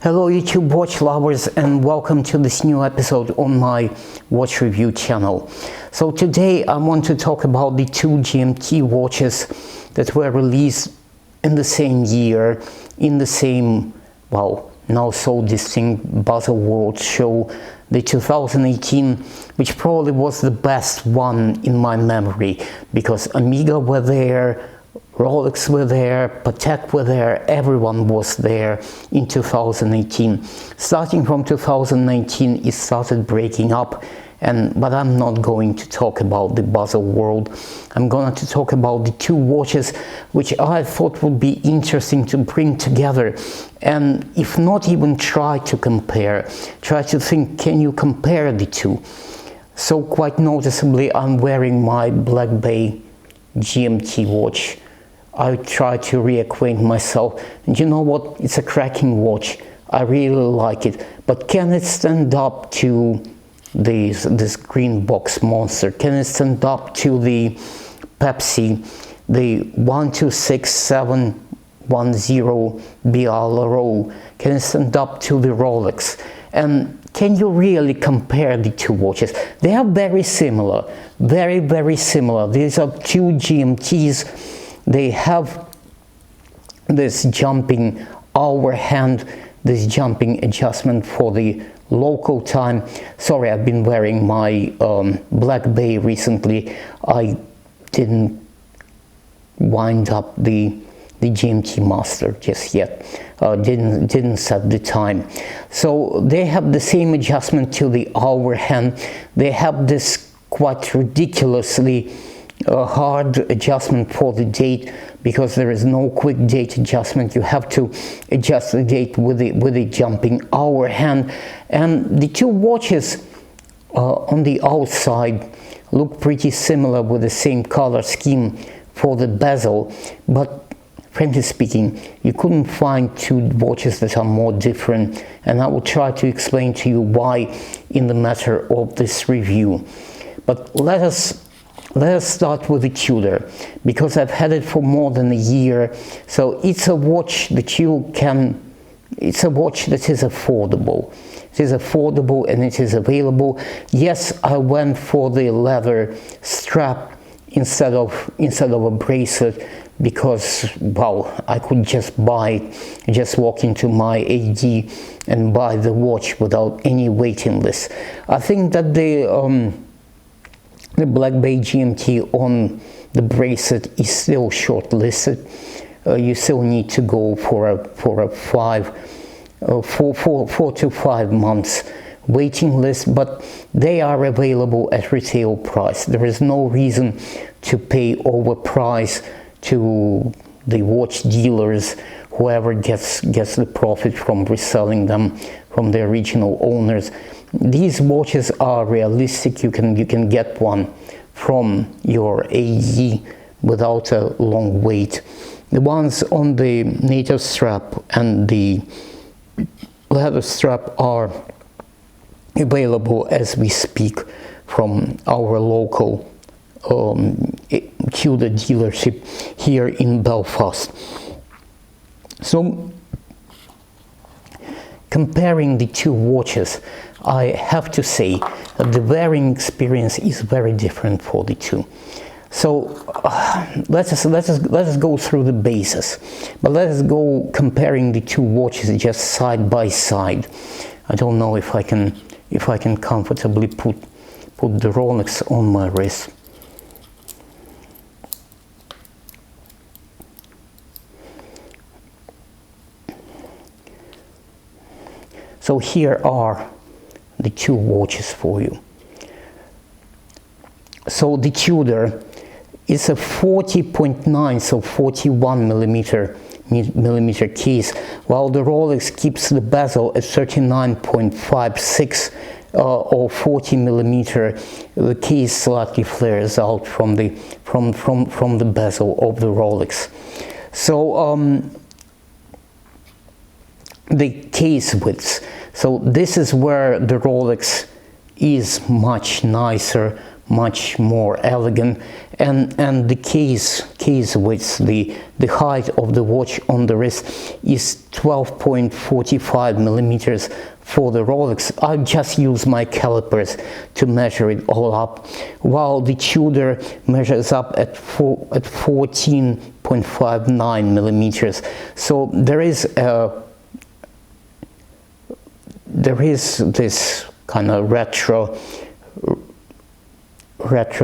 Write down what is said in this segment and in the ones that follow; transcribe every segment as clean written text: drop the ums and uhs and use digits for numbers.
Hello YouTube watch lovers, and welcome to this new episode on my watch review channel. So today I want to talk about the two GMT watches that were released in the same year, in the same, now so distinct Baselworld show, the 2018, which probably was the best one in my memory, because Omega were there, Rolex were there, Patek were there, everyone was there in 2018. Starting from 2019, it started breaking up, but I'm not going to talk about the Baselworld. I'm going to talk about the two watches which I thought would be interesting to bring together, and if not even try to compare, try to think, can you compare the two? So quite noticeably, I'm wearing my Black Bay GMT watch. I try to reacquaint myself, and you know what, it's a cracking watch, I really like it, but can it stand up to this green box monster? Can it stand up to the Pepsi, the 126710 BLRO? Can it stand up to the Rolex? And can you really compare the two watches? They are very similar, very similar. These are two GMTs. They have this jumping hour hand, this jumping adjustment for the local time. Sorry, I've been wearing my Black Bay recently. I didn't wind up the GMT Master just yet. Didn't set the time. So they have the same adjustment to the hour hand. They have this quite ridiculously hard adjustment for the date, because there is no quick date adjustment. You have to adjust the date with the jumping hour hand. And the two watches on the outside look pretty similar, with the same color scheme for the bezel, but frankly speaking, you couldn't find two watches that are more different, and I will try to explain to you why in the matter of this review. But let us start with the Tudor, because I've had it for more than a year. So it's a watch that it's a watch that is affordable. It is affordable and it is available. Yes, I went for the leather strap instead of a bracelet, because, I could just walk into my AD and buy the watch without any waiting list. I think that the Black Bay GMT on the bracelet is still shortlisted. You still need to go for a 4 to 5 months waiting list, but they are available at retail price. There is no reason to pay overprice to the watch dealers, whoever gets the profit from reselling them from the original owners. These watches are realistic. You can get one from your AE without a long wait. The ones on the native strap and the leather strap are available as we speak from our local Tudor dealership here in Belfast. So, comparing the two watches, I have to say that the wearing experience is very different for the two. So let us go through the basis, but let us go comparing the two watches just side by side. I don't know if I can comfortably put the Rolex on my wrist. So here are the two watches for you. So the Tudor is a 40.9, so 41 millimeter case, while the Rolex keeps the bezel at 39.56 or 40 millimeter. The case slightly flares out from the bezel of the Rolex. So the case widths. So this is where the Rolex is much nicer, much more elegant, and the case width, the height of the watch on the wrist is 12.45 millimeters for the Rolex. I just use my calipers to measure it all up, while the Tudor measures up at 14.59 millimeters. So there is this kind of retro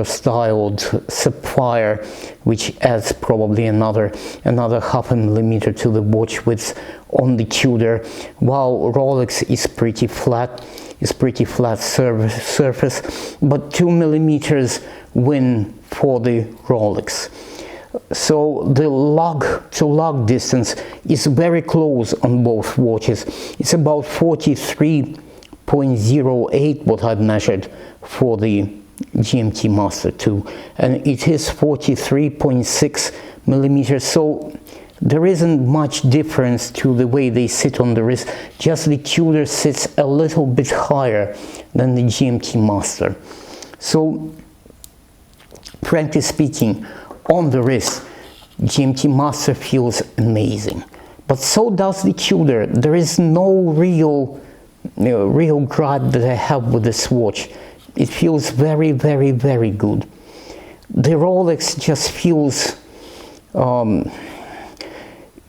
styled sapphire, which adds probably another half a millimeter to the watch width on the Tudor, while Rolex is pretty flat surface, but 2 millimeters win for the Rolex. So the lug to lug distance is very close on both watches. It's about 43.08 what I've measured for the GMT Master 2, and it is 43.6 millimeters. So there isn't much difference to the way they sit on the wrist, just the Tudor sits a little bit higher than the GMT Master. So frankly speaking, on the wrist, GMT Master feels amazing, but so does the Tudor. There is no real gripe that I have with this watch. It feels very, very, very good. The Rolex just feels,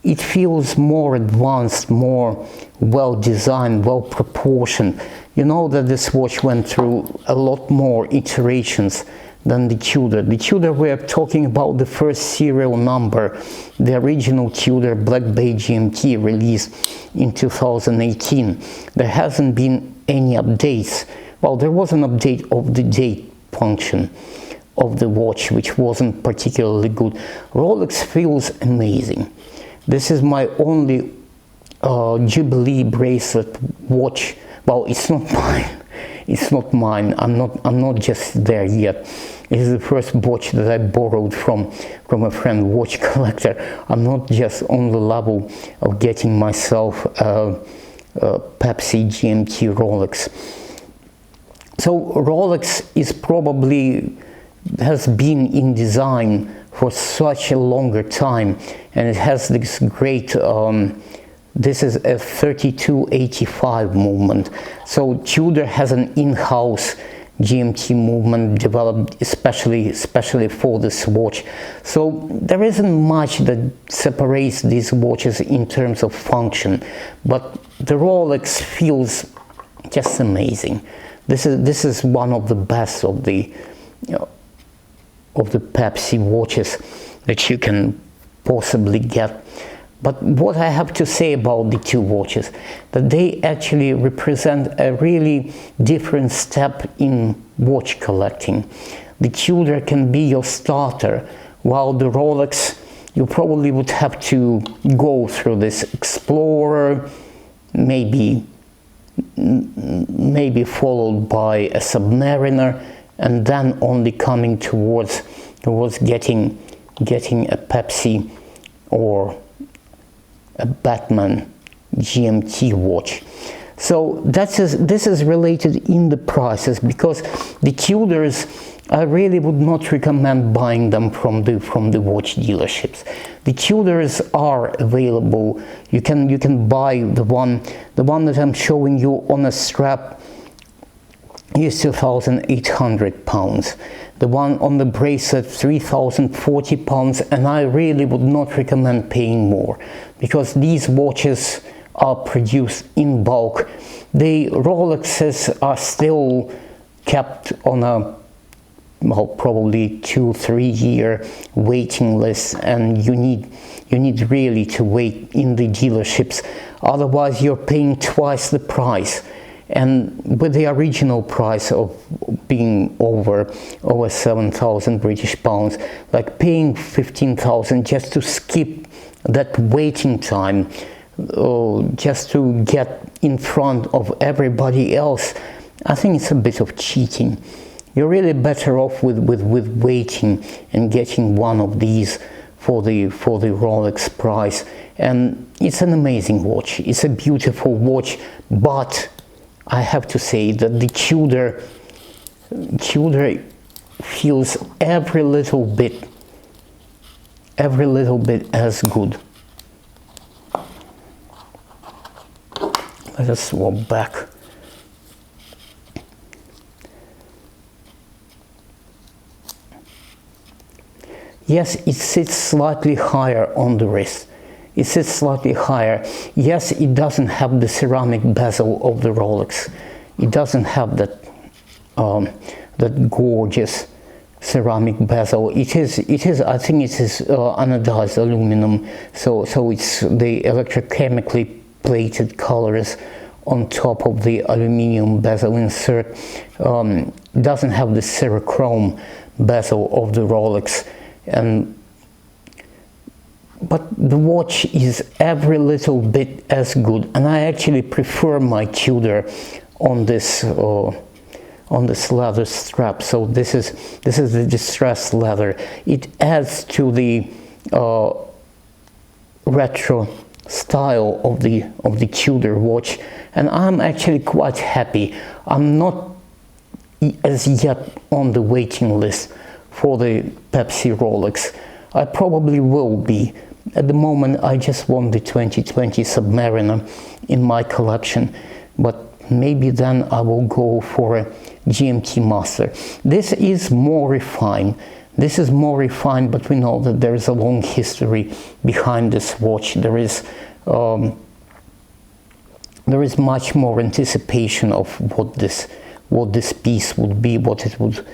it feels more advanced, more well designed, well proportioned. You know that this watch went through a lot more iterations than the Tudor. The Tudor, we're talking about the first serial number, the original Tudor Black Bay GMT released in 2018. There hasn't been any updates. Well, there was an update of the date function of the watch, which wasn't particularly good. Rolex feels amazing. This is my only Jubilee bracelet watch. Well, it's not mine. It's not mine. I'm not just there yet. It is the first watch that I borrowed from a friend, watch collector. I'm not just on the level of getting myself a Pepsi GMT Rolex. So Rolex is probably has been in design for such a longer time, and it has this great this is a 3285 movement. So Tudor has an in-house GMT movement developed especially for this watch. So there isn't much that separates these watches in terms of function, but the Rolex feels just amazing. This is one of the best of the Pepsi watches that you can possibly get. But what I have to say about the two watches, that they actually represent a really different step in watch collecting. The Tudor can be your starter, while the Rolex, you probably would have to go through this Explorer, maybe followed by a Submariner, and then only coming towards getting a Pepsi or a Batman GMT watch. So this is related in the prices, because the Tudors, I really would not recommend buying them from the watch dealerships. The Tudors are available. You can buy the one that I'm showing you on a strap is £2,800. The one on the bracelet, £3,040, and I really would not recommend paying more, because these watches are produced in bulk. The Rolexes are still kept on a probably 2-3 year waiting list, and you need really to wait in the dealerships, otherwise you're paying twice the price. And with the original price of being over 7,000 British pounds, like paying 15,000 just to skip that waiting time, just to get in front of everybody else, I think it's a bit of cheating. You're really better off with waiting and getting one of these for the Rolex price. And it's an amazing watch. It's a beautiful watch, but I have to say that the Tudor feels every little bit as good. Let us swap back. Yes, it sits slightly higher on the wrist. It sits slightly higher. Yes, it doesn't have the ceramic bezel of the Rolex. It doesn't have that that gorgeous ceramic bezel. It is. I think it is anodized aluminum. So it's the electrochemically plated colors on top of the aluminum bezel insert. Doesn't have the cerachrome bezel of the Rolex. But the watch is every little bit as good, and I actually prefer my Tudor on this leather strap. So this is the distressed leather. It adds to the retro style of the Tudor watch, and I'm actually quite happy. I'm not as yet on the waiting list for the Pepsi Rolex. I probably will be. At the moment, I just want the 2020 Submariner in my collection, but maybe then I will go for a GMT Master. This is more refined. This is more refined, but we know that there is a long history behind this watch. There is much more anticipation of what this piece would be, what it would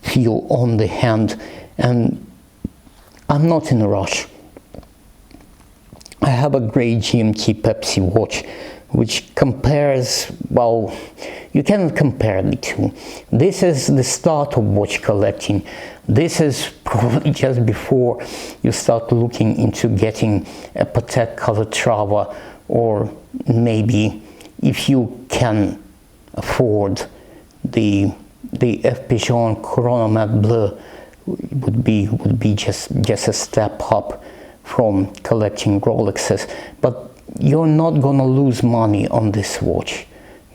feel on the hand, and I'm not in a rush. I have a great GMT Pepsi watch, which compares, well, you cannot compare the two. This is the start of watch collecting. This is probably just before you start looking into getting a Patek Calatrava, or maybe if you can afford the F. Pigeon Chronomat Bleu, would be just a step up from collecting Rolexes. But you're not gonna lose money on this watch.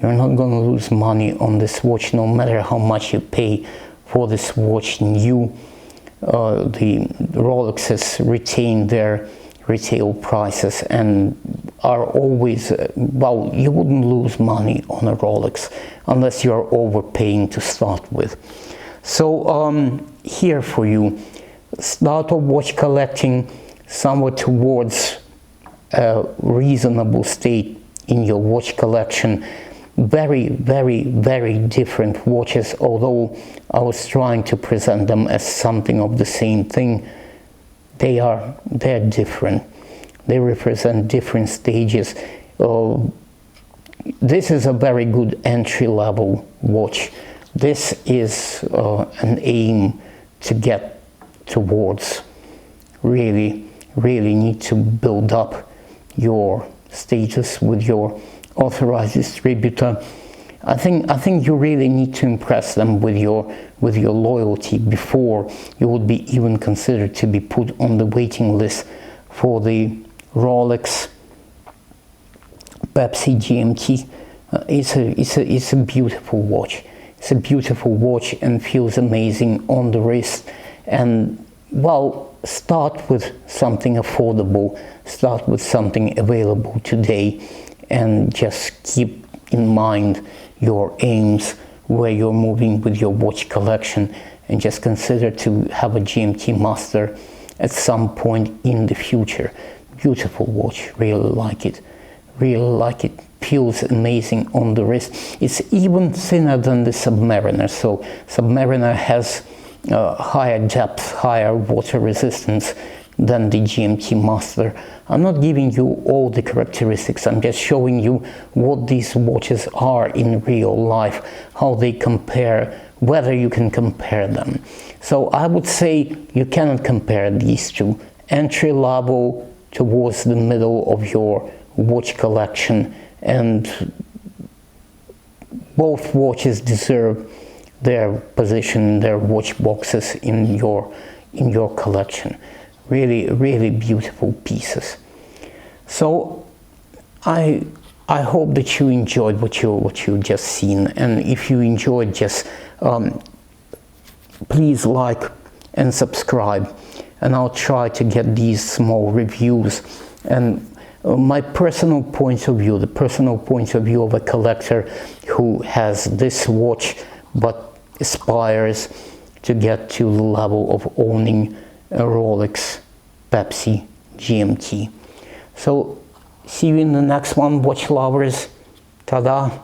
You're not gonna lose money on this watch, no matter how much you pay for this watch. New, the Rolexes retain their retail prices and are always, well, you wouldn't lose money on a Rolex unless you're overpaying to start with. So here for you, start of watch collecting, somewhere towards a reasonable state in your watch collection. Very, very, very different watches, although I was trying to present them as something of the same thing. They're different. They represent different stages. This is a very good entry-level watch. This is an aim to get towards. Really need to build up your status with your authorized distributor. I think you really need to impress them with your loyalty before you would be even considered to be put on the waiting list for the Rolex Pepsi GMT. It's a beautiful watch. It's a beautiful watch and feels amazing on the wrist. And well, start with something affordable. Start with something available today, and just keep in mind your aims, where you're moving with your watch collection, and just consider to have a GMT Master at some point in the future. Beautiful watch, really like it. Feels amazing on the wrist. It's even thinner than the Submariner. So Submariner has higher depth, higher water resistance than the GMT Master. I'm not giving you all the characteristics, I'm just showing you what these watches are in real life, how they compare, whether you can compare them. So I would say you cannot compare these two. Entry level towards the middle of your watch collection, and both watches deserve their position in their watch boxes in your collection. Really beautiful pieces. So I hope that you enjoyed what you just seen, and if you enjoyed, just please like and subscribe, and I'll try to get these small reviews and my personal point of view, the personal point of view of a collector who has this watch but aspires to get to the level of owning a Rolex, Pepsi, GMT. So see you in the next one, watch lovers. Ta-da!